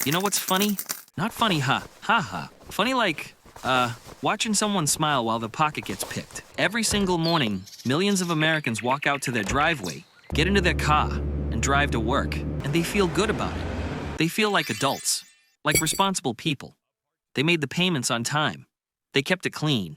You know what's funny? Not funny, ha. Funny like, watching someone smile while their pocket gets picked. Every single morning, millions of Americans walk out to their driveway, get into their car, and drive to work. And they feel good about it. They feel like adults, like responsible people. They made the payments on time. They kept it clean.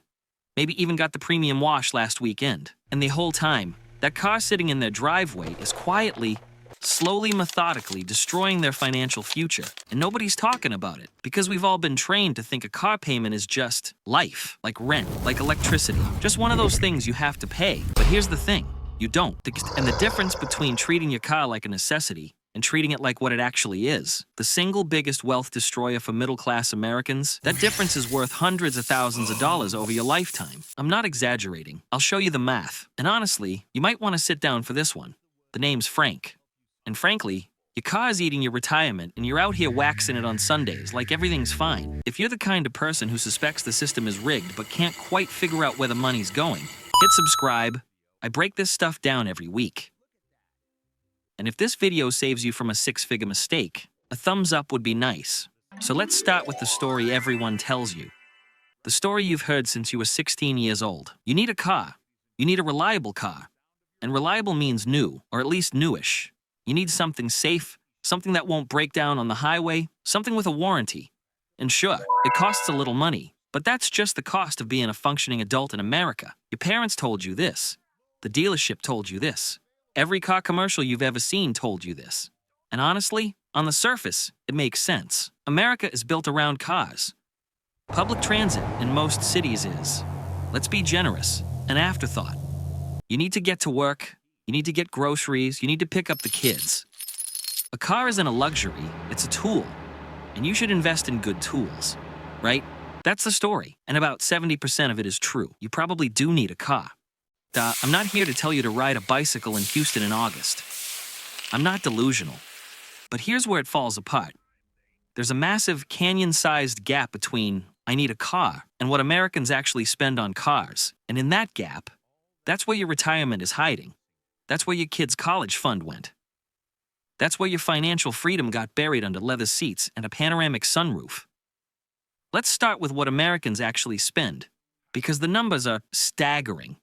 Maybe even got the premium wash last weekend. And the whole time, that car sitting in their driveway is quietly, slowly, methodically destroying their financial future. And nobody's talking about it because we've all been trained to think a car payment is just life, like rent, like electricity. Just one of those things you have to pay. But here's the thing, you don't. And the difference between treating your car like a necessity and treating it like what it actually is, the single biggest wealth destroyer for middle-class Americans, that difference is worth hundreds of thousands of dollars over your lifetime. I'm not exaggerating. I'll show you the math. And honestly, you might want to sit down for this one. The name's Frank. And frankly, your car is eating your retirement and you're out here waxing it on Sundays like everything's fine. If you're the kind of person who suspects the system is rigged but can't quite figure out where the money's going, hit subscribe. I break this stuff down every week. And if this video saves you from a six-figure mistake, a thumbs up would be nice. So let's start with the story everyone tells you. The story you've heard since you were 16 years old. You need a car. You need a reliable car. And reliable means new, or at least newish. You need something safe, something that won't break down on the highway, something with a warranty. And sure, it costs a little money, but that's just the cost of being a functioning adult in America. Your parents told you this. The dealership told you this. Every car commercial you've ever seen told you this. And honestly, on the surface, it makes sense. America is built around cars. Public transit in most cities is, let's be generous, an afterthought. You need to get to work, you need to get groceries, you need to pick up the kids. A car isn't a luxury, it's a tool. And you should invest in good tools, right? That's the story, and about 70% of it is true. You probably do need a car. I'm not here to tell you to ride a bicycle in Houston in August. I'm not delusional. But here's where it falls apart. There's a massive canyon-sized gap between I need a car and what Americans actually spend on cars. And in that gap, that's where your retirement is hiding. That's where your kid's college fund went. That's where your financial freedom got buried under leather seats and a panoramic sunroof. Let's start with what Americans actually spend, because the numbers are staggering.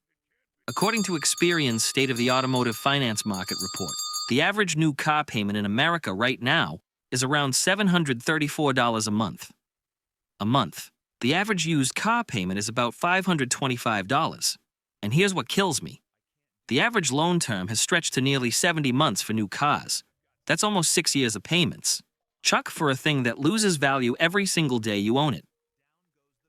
According to Experian's State of the Automotive Finance Market report, the average new car payment in America right now is around $734 a month. A month. The average used car payment is about $525. And here's what kills me. The average loan term has stretched to nearly 70 months for new cars. That's almost 6 years of payments. Chuck for a thing that loses value every single day you own it.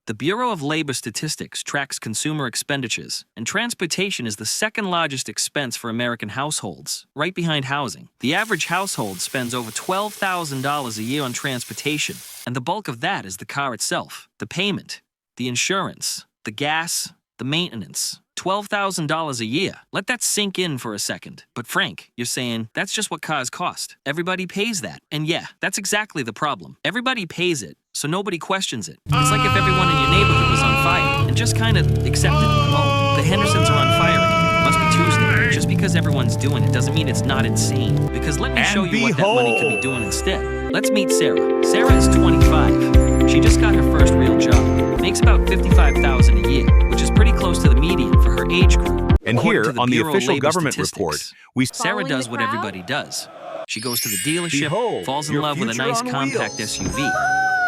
The Bureau of Labor Statistics tracks consumer expenditures, and transportation is the second largest expense for American households, right behind housing. The average household spends over $12,000 a year on transportation, and the bulk of that is the car itself, the payment, the insurance, the gas, the maintenance. $12,000 a year. Let that sink in for a second. But Frank, you're saying that's just what cars cost. Everybody pays that. And yeah, that's exactly the problem. Everybody pays it, so nobody questions it. It's like if everyone in your neighborhood was on fire and just kind of accepted, oh, the Hendersons are on fire again. Must be Tuesday. Just because everyone's doing it doesn't mean it's not insane. Because let me show you what that money could be doing instead. Let's meet Sarah. Sarah is 25. She just got her first real job. Makes about $55,000 a year, which is pretty close to the median for her age group. And here on the official government report, Sarah does what everybody does. She goes to the dealership, falls in love with a nice compact SUV.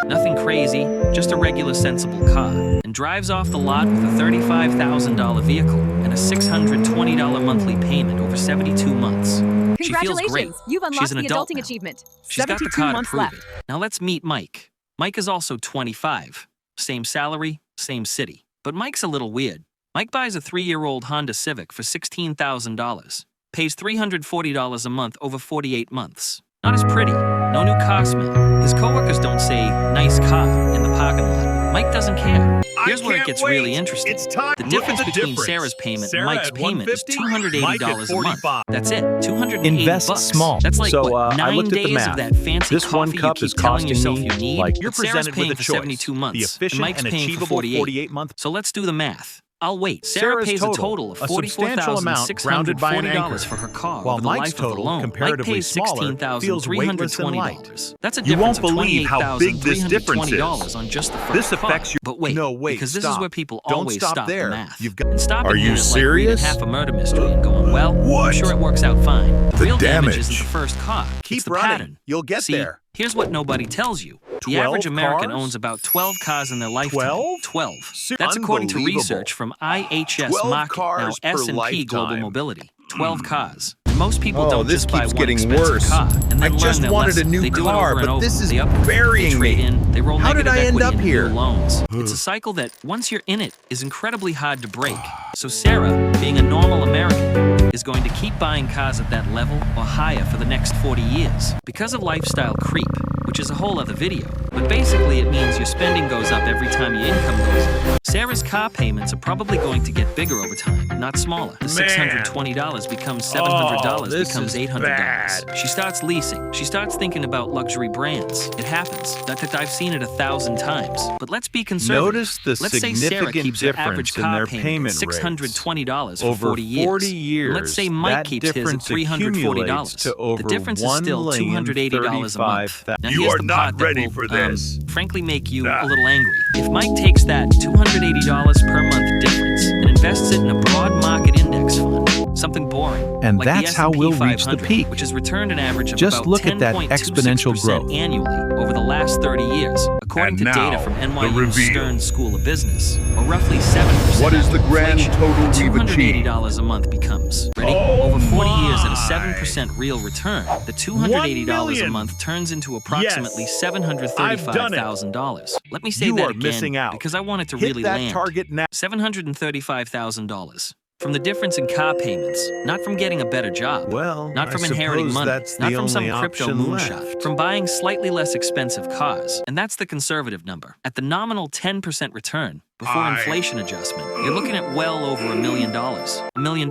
Nothing crazy, just a regular sensible car, and drives off the lot with a $35,000 vehicle and a $620 monthly payment over 72 months. She feels great. You've unlocked She's an the adult adulting now. achievement. She's got the car to months prove left. it. Now let's meet Mike. Mike is also 25. Same salary, same city. But Mike's a little weird. Mike buys a 3-year-old Honda Civic for $16,000. Pays $340 a month over 48 months. Not as pretty. No new car smell. His coworkers don't say, nice car, in the parking lot. Mike doesn't care. Here's where it gets really interesting. The difference between Sarah's payment and Mike's payment is $280 a month. That's it. $280. Invest small. That's like, So, what, 9 I looked at the days math. of that fancy This one coffee cup you is keep telling costing yourself me, you need? like, But you're Sarah's presented paying with a for choice. 72 months, The efficient and Mike's and paying for achievable 48. 48 month. So let's do the math. I'll wait. Sarah pays a total of $44,640 for her car while over the Mike's life of the total, loan. comparatively Mike pays smaller, feels weightless and light. $16,320. That's a You difference won't believe how big this difference $20 is. on just the first This car. affects your... But wait, No, wait, because this stop. is where people Don't always stop stop there. the math. You've got... And stopping Are here you is like reading serious? half a murder mystery and going, well, I'm What? sure it works out fine. The real damage damage. isn't the first car. Keep it's the running. pattern. You'll get See, there. Here's what nobody tells you. The 12 average American cars? owns about 12 cars in their lifetime. 12? 12. That's according to Unbelievable. research from IHS 12 Market, now cars per S&P Global lifetime. Mobility. 12 cars. And most people don't this just buy keeps one getting expensive worse. car and then I learn just their wanted a lesson. new They do it car, over and but over. this is They upgrade, burying they trade me. in, they roll How did negative I end equity up into here? new loans. It's a cycle that, once you're in it, is incredibly hard to break. So Sarah, being a normal American, is going to keep buying cars at that level or higher for the next 40 years. Because of lifestyle creep, which is a whole other video. But basically it means your spending goes up every time your income goes up. Sarah's car payments are probably going to get bigger over time, not smaller. The $620 becomes $700 becomes $800. She starts leasing. She starts thinking about luxury brands. It happens. That I've seen it 1,000 times. But let's be conservative. Notice the Let's say Sarah significant keeps her average difference in car their payment payment at $620 for Over 40 years. 40 years, Let's say Mike that keeps his at difference $340. accumulates to over The difference is still $280 a month. Now You here's are the not part that ready will, for this. frankly make you a little angry. If Mike takes that $280 per month difference and invests it in a broad market index fund, something boring, And like that's the how S&P we'll reach the 500, peak. which has returned an average of Just about look at that 10.26% exponential growth. annually over the last 30 years, according And to data now, from the NYU reveal. Stern School of Business, or roughly 7%. What is the grand inflation. total we've achieved? $280 a month becomes, ready? Oh Over 40 years at a my. 7% real return, the $280 a month turns into approximately $735,000. Let me say You that are again missing out. because I want it to Hit really that land. target now. $735,000. From the difference in car payments, not from getting a better job, Well, not from I inheriting suppose money, that's not the from some only crypto option moonshot, left. from buying slightly less expensive cars. And that's the conservative number. At the nominal 10% return, before inflation adjustment, you're looking at well over $1 million. $1 million.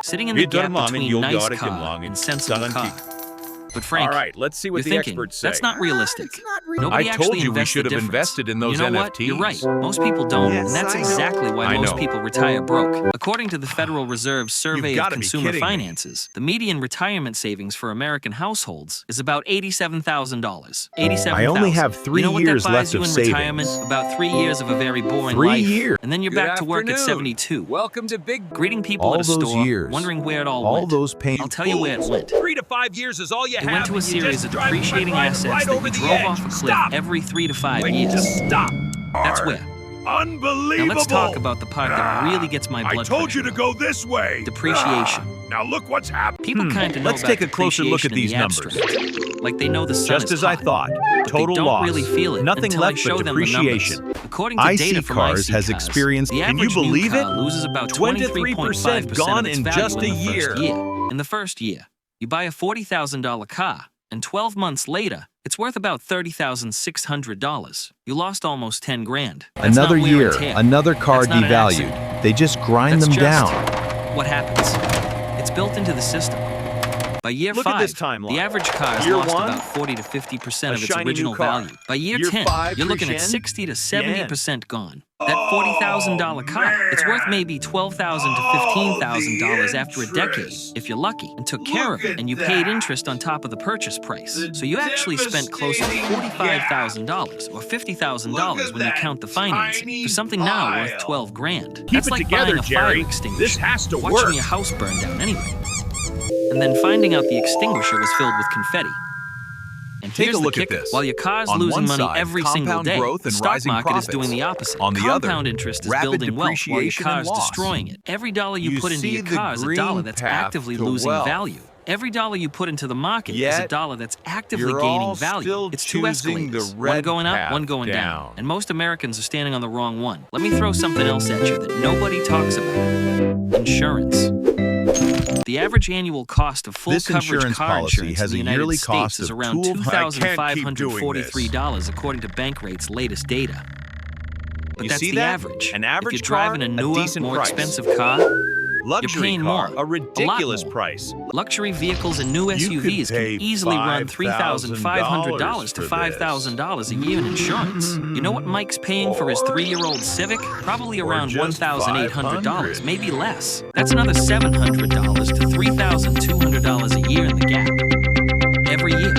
Sitting in the gap between nice car and sensible car. But Frank, All right, let's see what you're the thinking, experts say. that's not realistic. I Nobody told actually you we invests should the have difference. invested in those You know what? NFTs. You're right. Most people don't, Yes, and that's I know. exactly why I most know. people retire broke. According to the Federal Reserve's survey You've of gotta be consumer kidding me. finances, the median retirement savings for American households is about $87,000. $87,000. I only have 3 you know what years that buys left you of in savings. retirement? About 3 years of a very boring 3 life. years. And then you're back to work at 72. Welcome to Big. Greeting people All at a those store, years. wondering where it all All went. those pain. I'll tell you where it went. 3 to 5 years is all you It have. went to a and you series just of drive depreciating assets right that over you the drove edge. off a cliff Stop. every 3 to 5 Wait, years. just stop. That's where. Unbelievable! Now let's talk about the part that really gets my blood I told you to pressure go this way. Depreciation. Now look what's happened. People kind of know Let's about take a closer look at depreciation in these the numbers. abstract. Like they know the sun Just is as I hot, thought. but Total they don't loss. really feel it Nothing until left I show but them the depreciation. numbers. According to IC data from Cars IC has Cars, experienced, the can you average new believe car it? loses about 23% 23.5% gone of its in value just a in the first year. In the first year, you buy a $40,000 car, and 12 months later, it's worth about $30,600. You lost almost 10 grand. That's Another not wear year, and tear. another car That's not an devalued. accident. They just grind That's them just down. what happens. It's built into the system. By year Look at 5, this timeline. the average car has Year lost 1, about 40 to 50% a of its shiny new original car. value. By year, Year 10, 5, you're looking at Christian, 60 to 70% gone. That Oh, $40,000 car, it's worth maybe $12,000 to $15,000 after a decade, if you're lucky, and took care of it, and you paid interest on top of the purchase price. So you actually spent close to $45,000 or $50,000 when you count the financing for something now worth 12 grand. That's it like together, buying a fire Jerry. extinguisher, This has to watching work. your house burn down anyway, and then finding out the extinguisher was filled with confetti. And Take here's a look the at kicker. this. While your car's On losing one money side, every single compound day, growth the and stock rising market is profits. doing the opposite. On the Compound other, interest is rapid building wealth while your depreciation car and is loss. destroying it. Every dollar you You put into see your the car is a dollar green that's path actively to losing wealth. value. Every dollar you put into the market is a Yet, dollar that's actively you're gaining all value. still It's two choosing escalators, the one red going up, path one going down. down. And most Americans are standing on the wrong one. Let me throw something else at you that nobody talks about. Insurance. The average annual cost of full This coverage insurance car policy insurance has in a the yearly United cost States is of around $2,543 according to Bankrate's latest data. But You that's see the that? average. An If average you're driving car, a a newer, decent more price. expensive car, Luxury paying car, more, a ridiculous more. price. Luxury vehicles and new You could SUVs pay can easily run $3,500 to for $5,000 a year in insurance. You know what Mike's paying for his 3-year-old Civic? Probably Or around just $1,800, $500. maybe less. That's another $700 to $3,200 a year in the gap. Every year.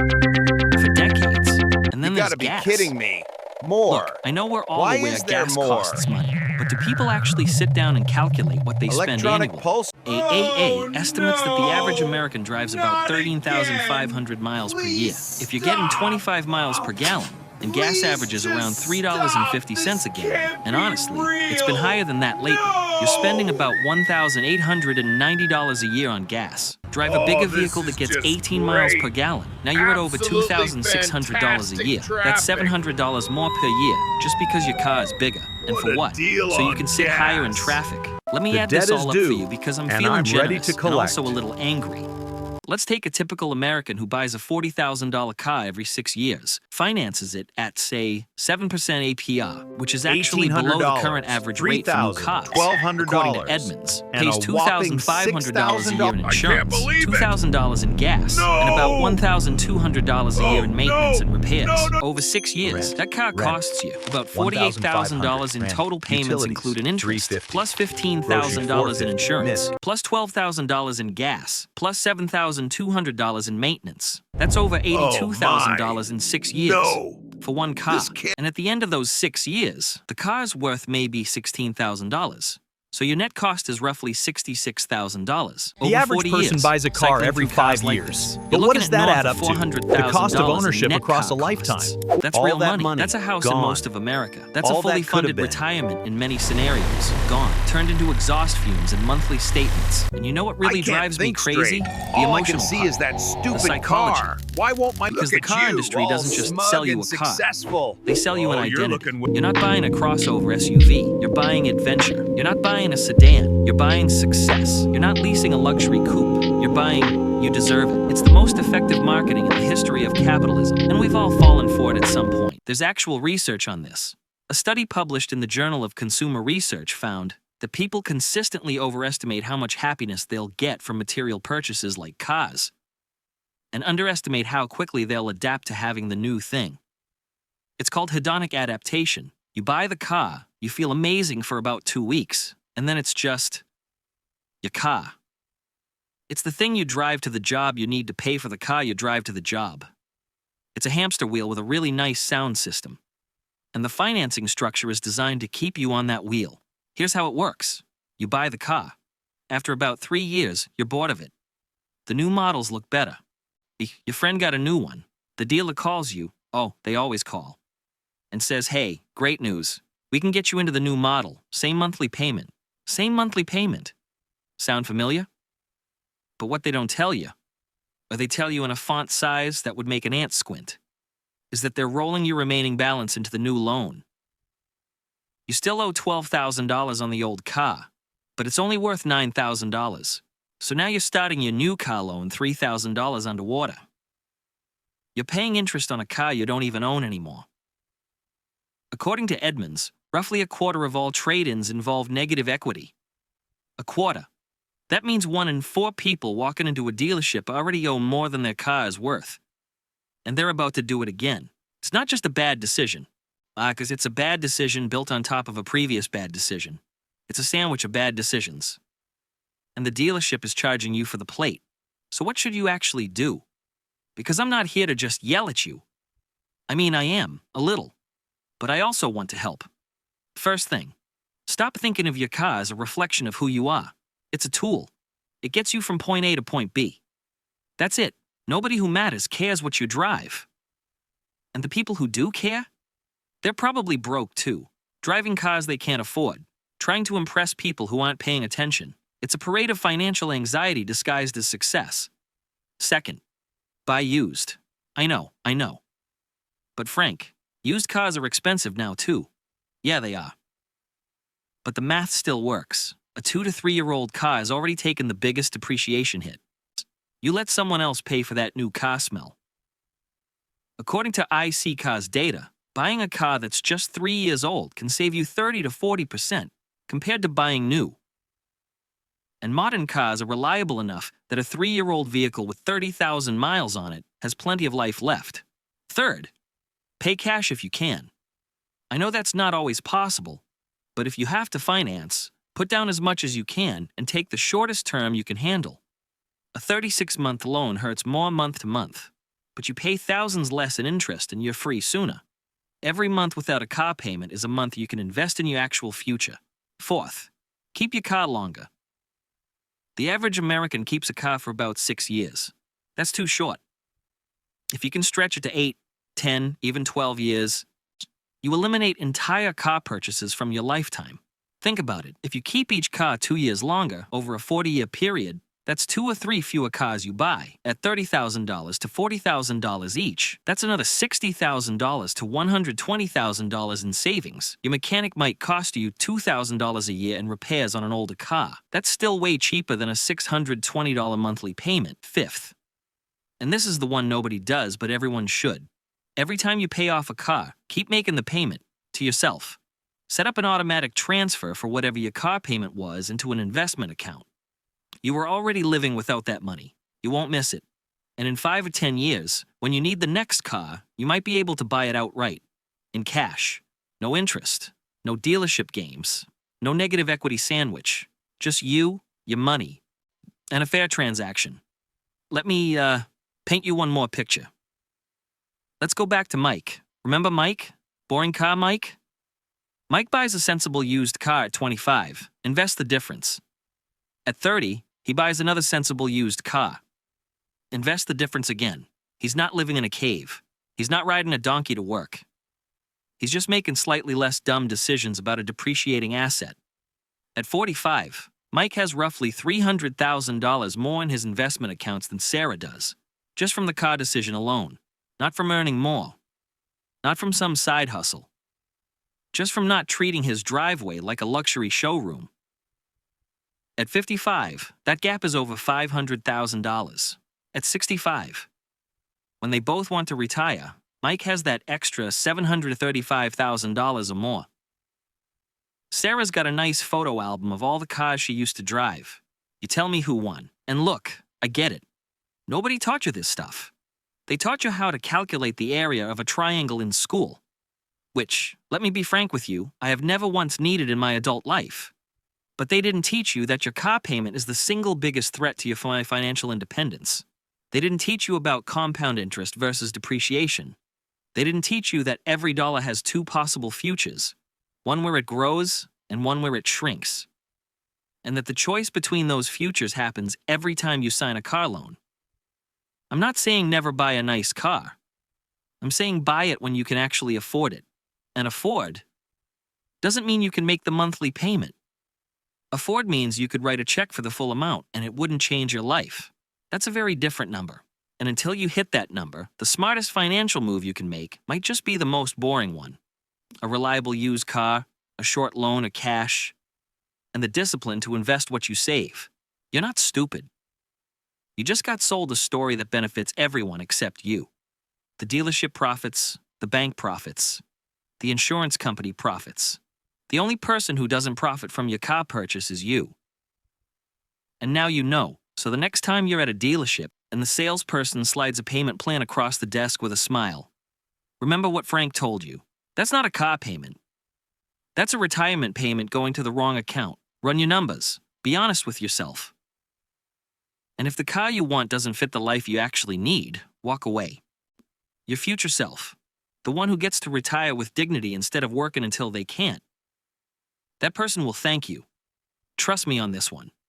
For decades. And then You there's gotta be gas. kidding me. More. Look, I know we're all Why aware is there gas more? costs money, but do people actually sit down and calculate what they spend Electronic annually? pulse. AAA estimates that the average American drives about 13,500 miles per year. If you're getting 25 miles per gallon, and gas averages around $3.50 a gallon, and honestly, it's been higher than that lately. You're spending about $1,890 a year on gas. Drive a bigger vehicle that gets 18 miles per gallon. Now you're at over $2,600 a year. That's $700 more per year, just because your car is bigger. And for what? So you can sit higher in traffic. Let me The add this debt is all up for due, you because I'm and feeling I'm ready generous to and also a collect. little angry. Let's take a typical American who buys a $40,000 car every 6 years, finances it at, say, 7% APR, which is actually below the current average rate for new cars. $1,200, According to Edmunds, and pays a whopping $2,500 a year in I can't insurance, believe it. $2,000 in gas, and about $1,200 a year in maintenance and repairs. No. Over 6 years, Rent. that car Rent. costs you about $48,000 in Rent. total payments, Utilities, including interest, $350. plus $15,000 in $450. insurance, Missed. plus $12,000 in gas, plus $7,200 in maintenance. That's over $82,000 in 6 years. No. For one car. This can't- And at the end of those 6 years, the car's worth maybe $16,000. So your net cost is roughly $66,000. The Over average 40 person years, buys a car cycling every through cars 5 like years. this. But You're what looking does at that north add of up to? The $400,000 cost of in ownership net across car a lifetime. costs. That's All real that money. money, That's a house in gone. most of America. That's All a fully that could have funded been. retirement in many scenarios. Gone. Turned into exhaust fumes and monthly statements. And you know what really I can't drives me think crazy? straight. The All I emotional can see part. is that stupid psychology. car. Why won't my Because look the at car you, industry all doesn't just smug sell you and a car. Successful. They sell you an Oh, you're identity. looking- You're not buying a crossover SUV. You're buying adventure. You're not buying a sedan. You're buying success. You're not leasing a luxury coupe. You're buying, you deserve it. It's the most effective marketing in the history of capitalism, and we've all fallen for it at some point. There's actual research on this. A study published in the Journal of Consumer Research found that people consistently overestimate how much happiness they'll get from material purchases like cars, and underestimate how quickly they'll adapt to having the new thing. It's called hedonic adaptation. You buy the car, you feel amazing for about 2 weeks, and then it's just your car. It's the thing you drive to the job you need to pay for the car you drive to the job. It's a hamster wheel with a really nice sound system. And the financing structure is designed to keep you on that wheel. Here's how it works. You buy the car. After about 3 years, you're bored of it. The new models look better. Your friend got a new one. The dealer calls you, oh, they always call, and says, hey, great news. We can get you into the new model. Same monthly payment. Same monthly payment. Sound familiar? But what they don't tell you, or they tell you in a font size that would make an ant squint, is that they're rolling your remaining balance into the new loan. You still owe $12,000 on the old car, but it's only worth $9,000. So now you're starting your new car loan $3,000 underwater. You're paying interest on a car you don't even own anymore. According to Edmunds, roughly a quarter of all trade-ins involve negative equity. A quarter. That means 1 in 4 people walking into a dealership already owe more than their car is worth. And they're about to do it again. It's not just a bad decision. Because it's a bad decision built on top of a previous bad decision. It's a sandwich of bad decisions. And the dealership is charging you for the plate. So what should you actually do? Because I'm not here to just yell at you. I mean, I am, a little. But I also want to help. First thing, stop thinking of your car as a reflection of who you are. It's a tool. It gets you from point A to point B. That's it. Nobody who matters cares what you drive. And the people who do care? They're probably broke too, driving cars they can't afford, trying to impress people who aren't paying attention. It's a parade of financial anxiety disguised as success. Second, buy used. I know. But Frank, used cars are expensive now too. Yeah, they are. But the math still works. A 2 to 3 year old car has already taken the biggest depreciation hit. You let someone else pay for that new car smell. According to IC Cars data, buying a car that's just 3 years old can save you 30 to 40% compared to buying new. And modern cars are reliable enough that a 3-year-old vehicle with 30,000 miles on it has plenty of life left. Third, pay cash if you can. I know that's not always possible, but if you have to finance, put down as much as you can and take the shortest term you can handle. A 36-month loan hurts more month to month, but you pay thousands less in interest and you're free sooner. Every month without a car payment is a month you can invest in your actual future. Fourth, keep your car longer. The average American keeps a car for about 6 years. That's too short. If you can stretch it to 8, 10, even 12 years, you eliminate entire car purchases from your lifetime. Think about it. If you keep each car 2 years longer, over a 40-year period, that's 2 or 3 fewer cars you buy. At $30,000 to $40,000 each, that's another $60,000 to $120,000 in savings. Your mechanic might cost you $2,000 a year in repairs on an older car. That's still way cheaper than a $620 monthly payment. Fifth, and this is the one nobody does, but everyone should. Every time you pay off a car, keep making the payment to yourself. Set up an automatic transfer for whatever your car payment was into an investment account. You are already living without that money. You won't miss it. And in 5 or 10 years, when you need the next car, you might be able to buy it outright, in cash. No interest, no dealership games, no negative equity sandwich. Just you, your money, and a fair transaction. Let me paint you one more picture. Let's go back to Mike. Remember Mike? Boring car Mike? Mike buys a sensible used car at 25, invests the difference. At 30, he buys another sensible used car. Invest the difference again. He's not living in a cave. He's not riding a donkey to work. He's just making slightly less dumb decisions about a depreciating asset. At 45, Mike has roughly $300,000 more in his investment accounts than Sarah does, just from the car decision alone. Not from earning more. Not from some side hustle. Just from not treating his driveway like a luxury showroom. At 55, that gap is over $500,000. At 65, when they both want to retire, Mike has that extra $735,000 or more. Sarah's got a nice photo album of all the cars she used to drive. You tell me who won. And look, I get it. Nobody taught you this stuff. They taught you how to calculate the area of a triangle in school, which, let me be frank with you, I have never once needed in my adult life. But they didn't teach you that your car payment is the single biggest threat to your financial independence. They didn't teach you about compound interest versus depreciation. They didn't teach you that every dollar has 2 possible futures, one where it grows and one where it shrinks. And that the choice between those futures happens every time you sign a car loan. I'm not saying never buy a nice car. I'm saying buy it when you can actually afford it. And afford doesn't mean you can make the monthly payment. Afford means you could write a check for the full amount and it wouldn't change your life. That's a very different number. And until you hit that number, the smartest financial move you can make might just be the most boring one. A reliable used car, a short loan of cash, and the discipline to invest what you save. You're not stupid. You just got sold a story that benefits everyone except you. The dealership profits, the bank profits, the insurance company profits. The only person who doesn't profit from your car purchase is you. And now you know, so the next time you're at a dealership and the salesperson slides a payment plan across the desk with a smile, remember what Frank told you. That's not a car payment. That's a retirement payment going to the wrong account. Run your numbers. Be honest with yourself. And if the car you want doesn't fit the life you actually need, walk away. Your future self, the one who gets to retire with dignity instead of working until they can't, that person will thank you. Trust me on this one.